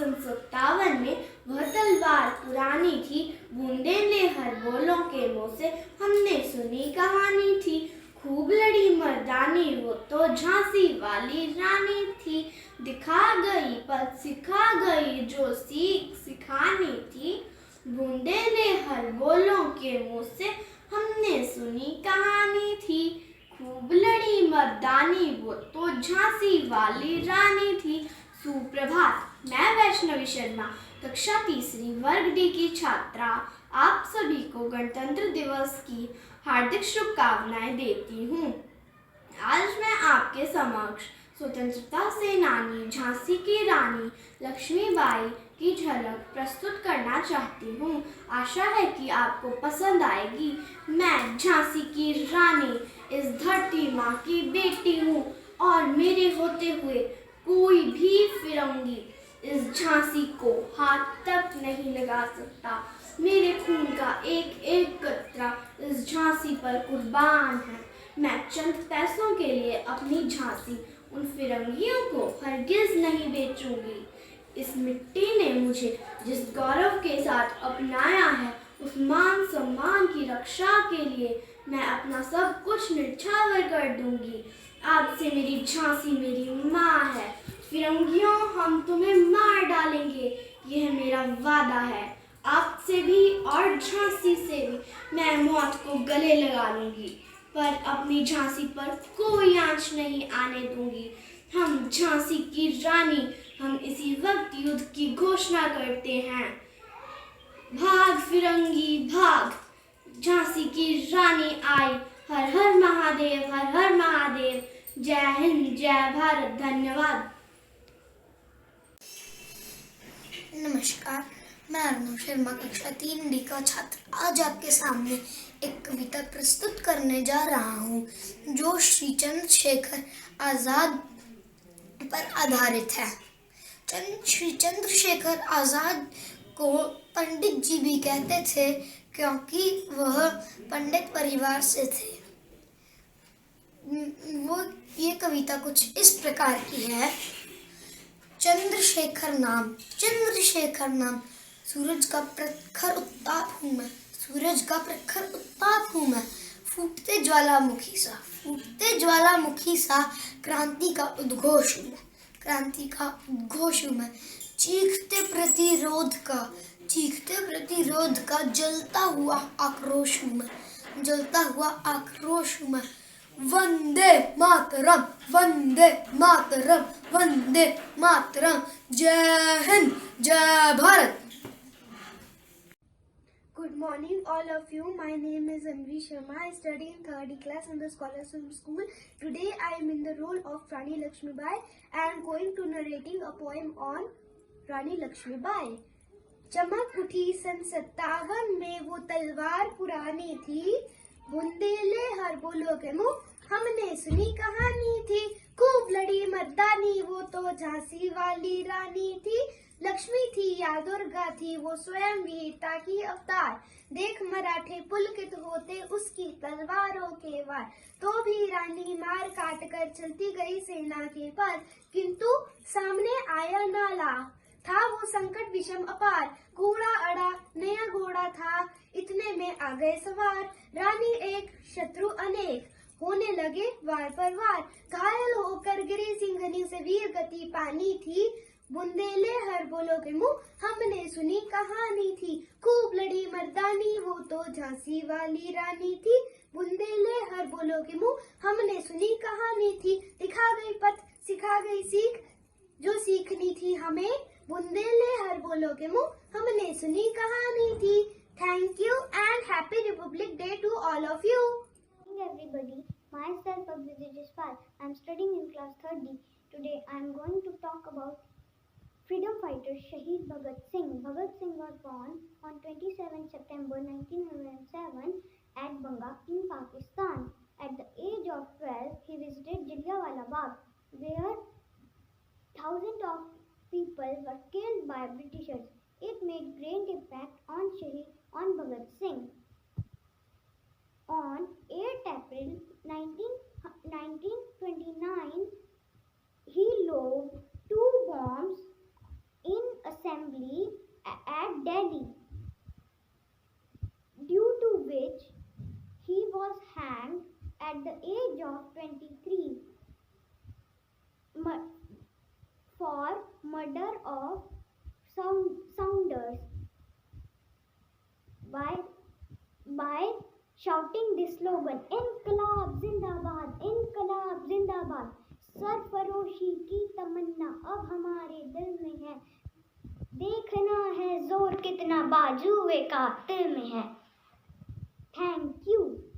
सन 57 में वह तलवार पुरानी थी, बूंदे ले हर बोलों के मुंह से हमने सुनी कहानी थी। खूब लड़ी मर्दानी वो तो झांसी वाली रानी थी, दिखा गई पद सिखा गई जो सीख सिखानी थी। बूंदे ले हर बोलों के मुंह से हमने सुनी कहानी थी। खूब लड़ी मर्दानी वो तो झांसी वाली रानी थी। सुप्रभात, मैं वैष्णवी शर्मा, कक्षा तीसरी वर्ग डी की छात्रा, आप सभी को गणतंत्र दिवस की हार्दिक शुभकामनाएं देती हूँ। आज मैं आपके समक्ष स्वतंत्रता सेनानी झांसी की रानी लक्ष्मीबाई की झलक प्रस्तुत करना चाहती हूँ। आशा है कि आपको पसंद आएगी। मैं झांसी की रानी इस धरती माँ की बेटी हूँ और मेरे होते हुए कोई भी फिरंगी इस झांसी को हाथ तक नहीं लगा सकता। मेरे खून का एक एक कतरा इस झांसी पर कुर्बान है। मैं चंद पैसों के लिए अपनी झांसी उन फिरंगियों को हरगिज नहीं बेचूंगी। इस मिट्टी ने मुझे जिस गौरव के साथ अपनाया है, उस मान सम्मान की रक्षा के लिए मैं अपना सब कुछ न्यौछावर कर दूंगी। आज से मेरी झांसी मेरी माँ है। फिरंगियों, हम तुम्हें मार डालेंगे, यह मेरा वादा है। आपसे भी और झांसी से भी मैं मौत को गले लगा लूंगी, पर अपनी झांसी पर कोई आंच नहीं आने दूंगी। हम झांसी की रानी, हम इसी वक्त युद्ध की घोषणा करते हैं। भाग फिरंगी भाग, झांसी की रानी आई। हर हर महादेव, हर हर महादेव। जय हिंद, जय भारत, धन्यवाद। नमस्कार, मैं अर्नव शर्मा, कक्षा 3D का छात्र आज आपके सामने एक कविता प्रस्तुत करने जा रहा हूँ जो श्री चंद्रशेखर आज़ाद पर आधारित है। श्री चंद्रशेखर आज़ाद को पंडित जी भी कहते थे क्योंकि वह पंडित परिवार से थे। ये कविता कुछ इस प्रकार की है। चंद्रशेखर नाम, चंद्रशेखर नाम, सूरज का प्रखर उत्ताप हूँ मैं, सूरज का प्रखर उत्ताप हूँ मैं। फूटते ज्वालामुखी सा, फूटते ज्वालामुखी सा, क्रांति का उद्घोष हूँ मैं, क्रांति का उद्घोष हूँ मैं। चीखते प्रतिरोध का, चीखते प्रतिरोध का जलता हुआ आक्रोश हूँ मैं, जलता हुआ आक्रोश हूँ मैं। वंदे मातरम, वंदे मातरम, वंदे मातरम। जय हिंद, जय Bharat. Good morning, all of you. My name is Anvi Sharma. I study in 3rd class in the Scholarship School. Today, I am in the role of Rani Lakshmibai and going to narrating a poem on Rani Lakshmibai. चमक उठी सन 57 में वो तलवार पुरानी थी, बुंदेले हर बोलो के मुंह हमने सुनी कहानी थी। खूब लड़ी मर्दानी वो तो झांसी वाली रानी थी, लक्ष्मी थी या दुर्गा थी वो स्वयं वीरता की अवतार। देख मराठे पुलकित होते उसकी तलवारों के वार, तो भी रानी मार काट कर चलती गई सेना के पार। किंतु सामने आया नाला, था वो संकट विषम अपार। घोड़ा अड़ा नया घोड़ा था, इतने में आ गए सवार। रानी एक शत्रु अनेक, होने लगे वार पर वार। घायल होकर गिरी सिंघनी से वीर गति पानी थी, बुंदेले हर बोलो के मुंह हमने सुनी कहानी थी। खूब लड़ी मर्दानी वो तो झांसी वाली रानी थी, बुंदेले हर बोलो के मुंह हमने सुनी कहानी थी। दिखा गई पथ सिखा गई सीख, जो सीखनी थी हमें, बुंदेले हर बोलो के मुंह हमने सुनी कहानी थी। Thank you and happy Republic Day to all of you. Good morning everybody, myself Abhijit Jaspal. I am studying in class 3rd D. Today I am going to talk about freedom fighter Shaheed Bhagat Singh. Bhagat Singh was born on 27 September 1907 at Banga in Pakistan. At the age of 12, he visited Jallianwala Bagh, where thousands of people were killed by Britishers. It made great impact on Bhagat Singh. On 8 April 1929, he lobbed 2 bombs in a for murder of sounders by shouting this slogan, इनकलाब जिंदाबाद, इनकलाब जिंदाबाद। सरफरोशी की तमन्ना अब हमारे दिल में है, देखना है जोर कितना बाजुए कातिल में है। Thank you.